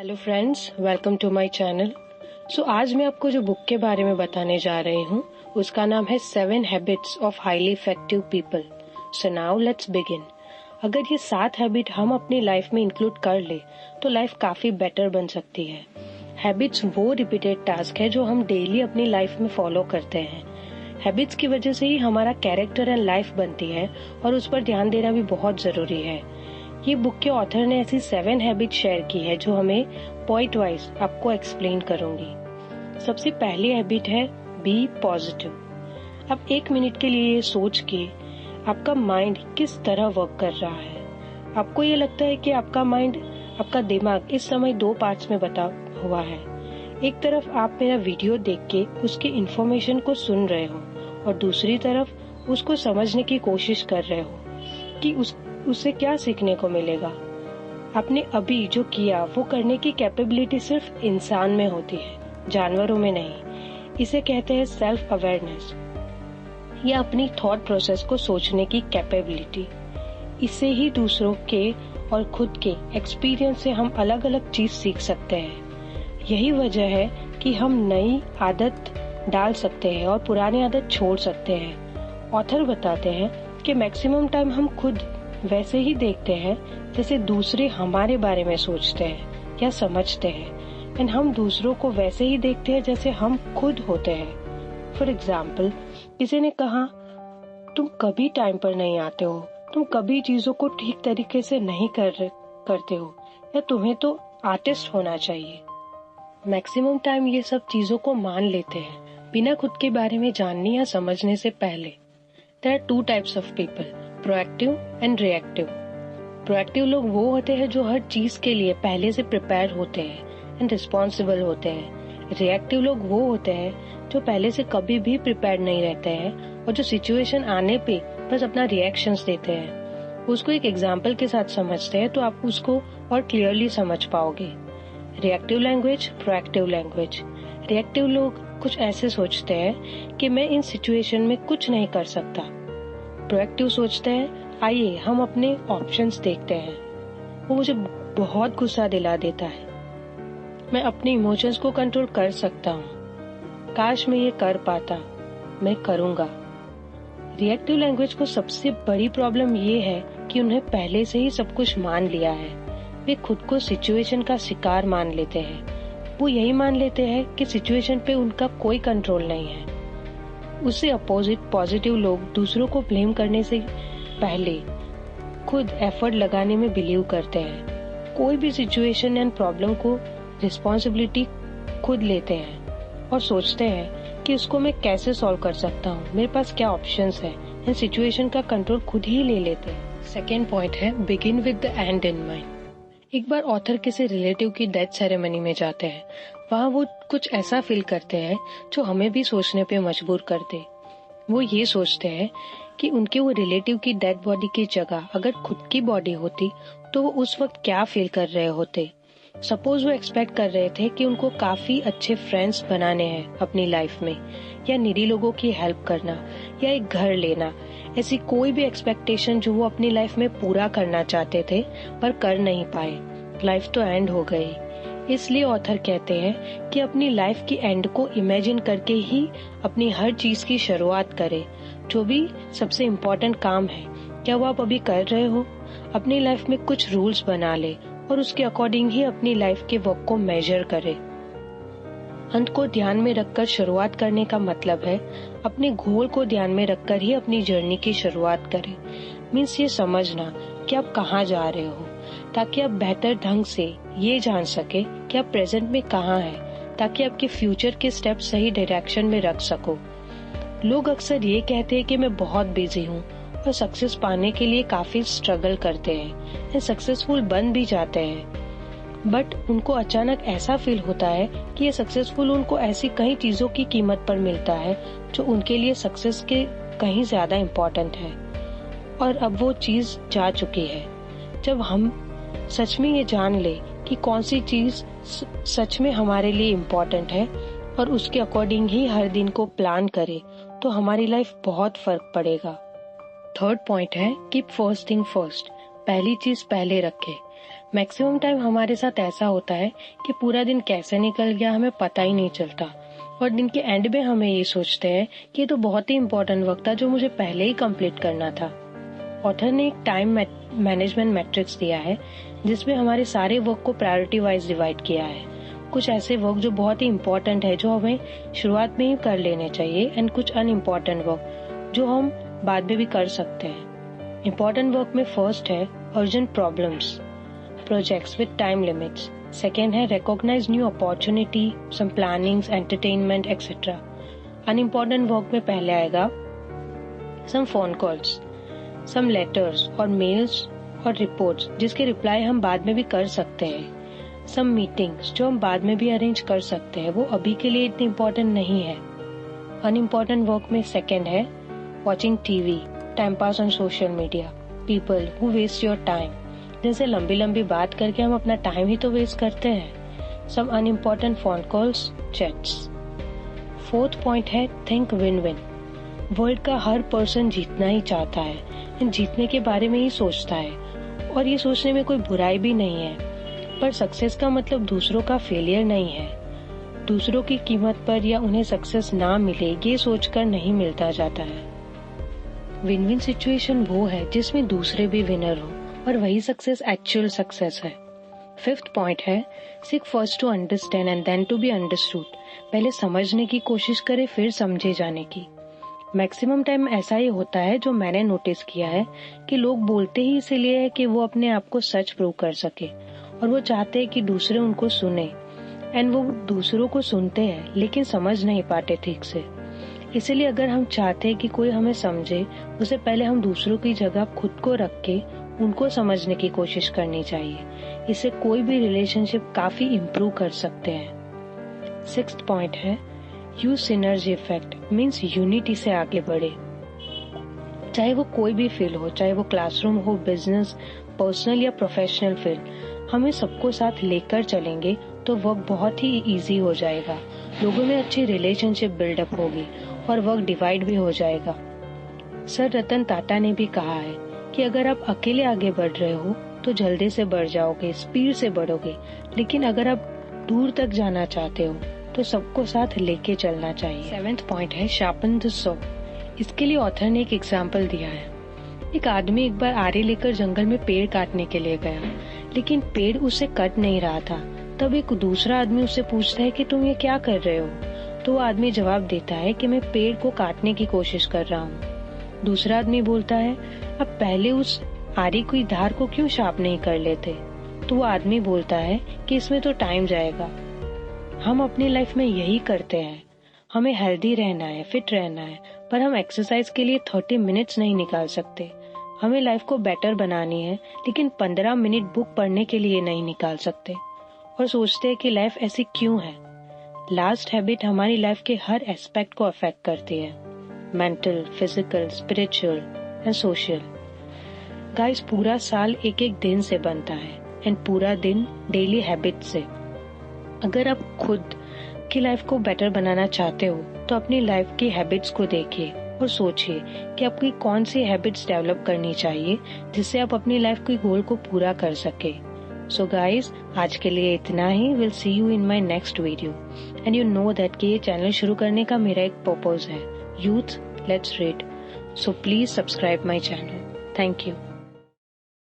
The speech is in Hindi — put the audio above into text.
Hello friends, welcome to my channel. आज मैं आपको जो बुक के बारे में बताने जा रही हूँ उसका नाम है 7 habits of highly effective people. So now let's begin. अगर ये 7 हैबिट हम अपनी लाइफ में इंक्लूड कर ले तो लाइफ काफी बेटर बन सकती है। हैबिट्स वो रिपीटेड टास्क है जो हम डेली अपनी लाइफ में फॉलो करते हैं। हैबिट्स की वजह से ही हमारा कैरेक्टर एंड लाइफ बनती है और उस पर ध्यान देना भी बहुत जरूरी है। ये बुक के ऑथर ने ऐसी 7 हैबिट शेयर की है जो हमें पॉइंट वाइज आपको एक्सप्लेन करूंगी। सबसे पहली हैबिट है बी पॉजिटिव। अब 1 मिनट के लिए ये सोच के आपका माइंड किस तरह वर्क कर रहा है। आपको ये लगता है कि आपका दिमाग इस समय 2 पार्ट्स में बटा हुआ है। एक तरफ आप मेरा वीडियो देख के उसके इन्फॉर्मेशन को सुन रहे हो और दूसरी तरफ उसको समझने की कोशिश कर रहे हो कि उससे क्या सीखने को मिलेगा। आपने अभी जो किया वो करने की कैपेबिलिटी सिर्फ इंसान में होती है, जानवरों में नहीं। इसे कहते हैं सेल्फ अवेयरनेस या अपनी थॉट प्रोसेस को सोचने की कैपेबिलिटी। इससे ही दूसरों के और खुद के एक्सपीरियंस से हम अलग अलग चीज सीख सकते हैं। यही वजह है कि हम नई आदत डाल सकते हैं और पुरानी आदत छोड़ सकते हैं। ऑथर बताते हैं कि मैक्सिमम टाइम हम खुद वैसे ही देखते हैं जैसे दूसरे हमारे बारे में सोचते हैं या समझते हैं, एंड हम दूसरों को वैसे ही देखते हैं जैसे हम खुद होते हैं। फॉर एग्जाम्पल, किसी ने कहा तुम कभी टाइम पर नहीं आते हो, तुम कभी चीजों को ठीक तरीके से नहीं करते हो, या तुम्हें तो आर्टिस्ट होना चाहिए। मैक्सिमम टाइम ये सब चीजों को मान लेते हैं बिना खुद के बारे में जानने या समझने से पहले। There are 2 types of people, proactive and reactive. Proactive लोग वो होते हैं जो हर चीज के लिए पहले से प्रिपेयर होते हैं एंड रिस्पॉन्सिबल होते हैं। रिएक्टिव लोग वो होते हैं जो पहले से कभी भी प्रिपेयर नहीं रहते हैं और जो सिचुएशन आने पे बस अपना रिएक्शंस देते हैं। उसको एक एग्जाम्पल के साथ समझते हैं तो आप उसको और क्लियरली समझ पाओगे। Reactive language, proactive language. Reactive लोग कुछ ऐसे सोचते हैं कि मैं इन सिचुएशन में कुछ नहीं कर सकता। प्रोएक्टिव सोचते हैं आइए हम अपने ऑप्शंस देखते हैं। वो मुझे बहुत गुस्सा दिला देता है, मैं अपने इमोशंस को कंट्रोल कर सकता हूँ, काश मैं ये कर पाता, मैं करूँगा। रिएक्टिव लैंग्वेज को सबसे बड़ी प्रॉब्लम ये है कि उन्हें पहले से ही सब कुछ मान लिया है। वे खुद को सिचुएशन का शिकार मान लेते हैं। वो यही मान लेते हैं कि सिचुएशन पे उनका कोई कंट्रोल नहीं है। उससे अपोजिट पॉजिटिव लोग दूसरों को ब्लेम करने से पहले खुद एफर्ट लगाने में बिलीव करते हैं। कोई भी सिचुएशन एंड प्रॉब्लम को रिस्पॉन्सिबिलिटी खुद लेते हैं और सोचते हैं कि उसको मैं कैसे सॉल्व कर सकता हूँ, मेरे पास क्या ऑप्शंस है, एंड सिचुएशन का कंट्रोल खुद ही ले लेते हैं। सेकेंड पॉइंट है begin with the and in mind. एक बार ऑथर किसी रिलेटिव की डेथ सेरेमनी में जाते हैं। वहाँ वो कुछ ऐसा फील करते हैं जो हमें भी सोचने पे मजबूर कर दे। वो ये सोचते हैं कि उनके वो रिलेटिव की डेड बॉडी की जगह अगर खुद की बॉडी होती तो वो उस वक्त क्या फील कर रहे होते। सपोज वो एक्सपेक्ट कर रहे थे कि उनको काफी अच्छे फ्रेंड्स बनाने हैं अपनी लाइफ में, या नीडी लोगों की हेल्प करना, या एक घर लेना। ऐसी कोई भी एक्सपेक्टेशन जो वो अपनी लाइफ में पूरा करना चाहते थे पर कर नहीं पाए। लाइफ तो एंड हो गई। इसलिए ऑथर कहते हैं कि अपनी लाइफ की एंड को इमेजिन करके ही अपनी हर चीज की शुरुआत करें। जो भी सबसे इम्पोर्टेंट काम है, क्या वो आप अभी कर रहे हो? अपनी लाइफ में कुछ रूल्स बना ले और उसके अकॉर्डिंग ही अपनी लाइफ के वर्क को मेजर करें। अंत को ध्यान में रखकर शुरुआत करने का मतलब है अपने गोल को ध्यान में रखकर ही अपनी जर्नी की शुरुआत करें। मीन्स ये समझना कि आप कहाँ जा रहे हो, ताकि आप बेहतर ढंग से ये जान सके कि आप प्रेजेंट में कहाँ हैं, ताकि आपके फ्यूचर के स्टेप सही डायरेक्शन में रख सको। लोग अक्सर ये कहते हैं कि मैं बहुत बिजी हूँ और सक्सेस पाने के लिए काफी स्ट्रगल करते हैं, सक्सेसफुल बन भी जाते हैं, बट उनको अचानक ऐसा फील होता है कि ये सक्सेसफुल उनको ऐसी कई चीजों की कीमत पर मिलता है जो उनके लिए सक्सेस के कहीं ज्यादा इम्पोर्टेंट है, और अब वो चीज जा चुकी है। जब हम सच में ये जान ले कि कौन सी चीज सच में हमारे लिए इम्पोर्टेंट है और उसके अकॉर्डिंग ही हर दिन को प्लान करें, तो हमारी लाइफ बहुत फर्क पड़ेगा। थर्ड पॉइंट है कीप फर्स्ट थिंग फर्स्ट। पहली चीज पहले रखें। मैक्सिमम टाइम हमारे साथ ऐसा होता है कि पूरा दिन कैसे निकल गया हमें पता ही नहीं चलता और दिन के एंड में हमें ये सोचते हैं कि ये तो बहुत ही इम्पोर्टेंट वर्क था जो मुझे पहले ही कंप्लीट करना था। ऑथर ने एक टाइम मैनेजमेंट मैट्रिक्स दिया है जिसमें हमारे सारे वर्क को प्रायोरिटी वाइज डिवाइड किया है। कुछ ऐसे वर्क जो बहुत ही इम्पोर्टेंट है जो हमें शुरुआत में ही कर लेने चाहिए एंड कुछ अनइम्पोर्टेंट वर्क जो हम बाद में भी कर सकते हैं। इम्पोर्टेंट वर्क में फर्स्ट है urgent problems, projects with time limits. Second है recognise new opportunity, some plannings, entertainment etcetera. Unimportant work में पहले आएगा some phone calls, some letters और मेल्स और रिपोर्ट्स जिसके रिप्लाई हम बाद में भी कर सकते हैं। सम मीटिंग्स जो हम बाद में भी अरेंज कर सकते हैं, वो अभी के लिए इतनी इम्पोर्टेंट नहीं है। अनइम्पोर्टेंट वर्क में सेकेंड है watching TV, time pass on social media, people who waste your time, जिनसे लंबी लंबी बात करके हम अपना टाइम ही तो वेस्ट करते हैं। Some unimportant phone calls, chats. Fourth point है थिंक विन विन। वर्ल्ड का हर पर्सन जीतना ही चाहता है, जीतने के बारे में ही सोचता है और ये सोचने में कोई बुराई भी नहीं है, पर सक्सेस का मतलब दूसरों का फेलियर नहीं है। दूसरों की कीमत पर या उन्हें सक्सेस ना मिले ये सोचकर नहीं मिलता जाता है। विन विन सिचुएशन वो है जिसमें दूसरे भी विनर हो और वही सक्सेस एक्चुअल सक्सेस है। फिफ्थ पॉइंट है seek first to understand and then to be understood. पहले समझने की कोशिश करे फिर समझे जाने की। मैक्सिमम टाइम ऐसा ही होता है जो मैंने नोटिस किया है कि लोग बोलते ही इसीलिए है कि वो अपने आप को सच प्रूव कर सके और वो चाहते हैं कि दूसरे उनको सुने एंड वो दूसरों को सुनते हैं लेकिन समझ नहीं पाते ठीक से। इसलिए अगर हम चाहते हैं कि कोई हमें समझे उससे पहले हम दूसरों की जगह खुद को रख के उनको समझने की कोशिश करनी चाहिए। इससे कोई भी रिलेशनशिप काफी इम्प्रूव कर सकते हैं। सिक्स्थ पॉइंट है use synergy effect, means unity से आगे बढ़े। चाहे वो कोई भी फील्ड हो, चाहे वो क्लासरूम हो, बिजनेस, पर्सनल या प्रोफेशनल फील्ड, हमें सबको साथ लेकर चलेंगे तो वर्क बहुत ही इजी हो जाएगा, लोगों में अच्छी रिलेशनशिप बिल्डअप होगी और वर्क डिवाइड भी हो जाएगा। सर रतन टाटा ने भी कहा है कि अगर आप अकेले आगे बढ़ रहे हो तो जल्दी से बढ़ जाओगे, स्पीड से बढ़ोगे, लेकिन अगर आप दूर तक जाना चाहते हो तो सबको साथ लेके चलना चाहिए। सेवेंथ पॉइंट है शार्पन द सॉ। इसके लिए ऑथर ने एक एग्जाम्पल दिया है। एक आदमी एक बार आरी लेकर जंगल में पेड़ काटने के लिए गया, लेकिन पेड़ उसे कट नहीं रहा था। तब एक दूसरा आदमी उससे पूछता है कि तुम ये क्या कर रहे हो? तो वो आदमी जवाब देता है कि मैं पेड़ को काटने की कोशिश कर रहा हूँ। दूसरा आदमी बोलता है अब पहले उस आरी की धार को क्यों शार्प नहीं कर लेते? तो वो आदमी बोलता है कि इसमें तो टाइम जाएगा। हम अपनी लाइफ में यही करते हैं। हमें हेल्दी रहना है, फिट रहना है, पर हम एक्सरसाइज के लिए 30 मिनट्स नहीं निकाल सकते। हमें लाइफ को बेटर बनानी है, लेकिन 15 मिनट बुक पढ़ने के लिए नहीं निकाल सकते और सोचते हैं कि लाइफ ऐसी क्यों है। लास्ट हैबिट हमारी लाइफ के हर एस्पेक्ट को अफेक्ट करती है, mental, physical, spiritual and social. Guys, पूरा साल एक एक दिन से बनता है एंड पूरा दिन डेली हैबिट से। अगर आप खुद की लाइफ को बेटर बनाना चाहते हो तो अपनी लाइफ की हैबिट्स को देखिए और सोचिए कि आपकी कौन सी हैबिट्स डेवलप करनी चाहिए जिससे आप अपनी लाइफ के गोल को पूरा कर सके। सो गाइज, आज के लिए इतना ही। Will see you in my next video and you know that कि ये चैनल शुरू करने का मेरा एक पर्पज है, youth let's read. So please subscribe my channel. Thank you.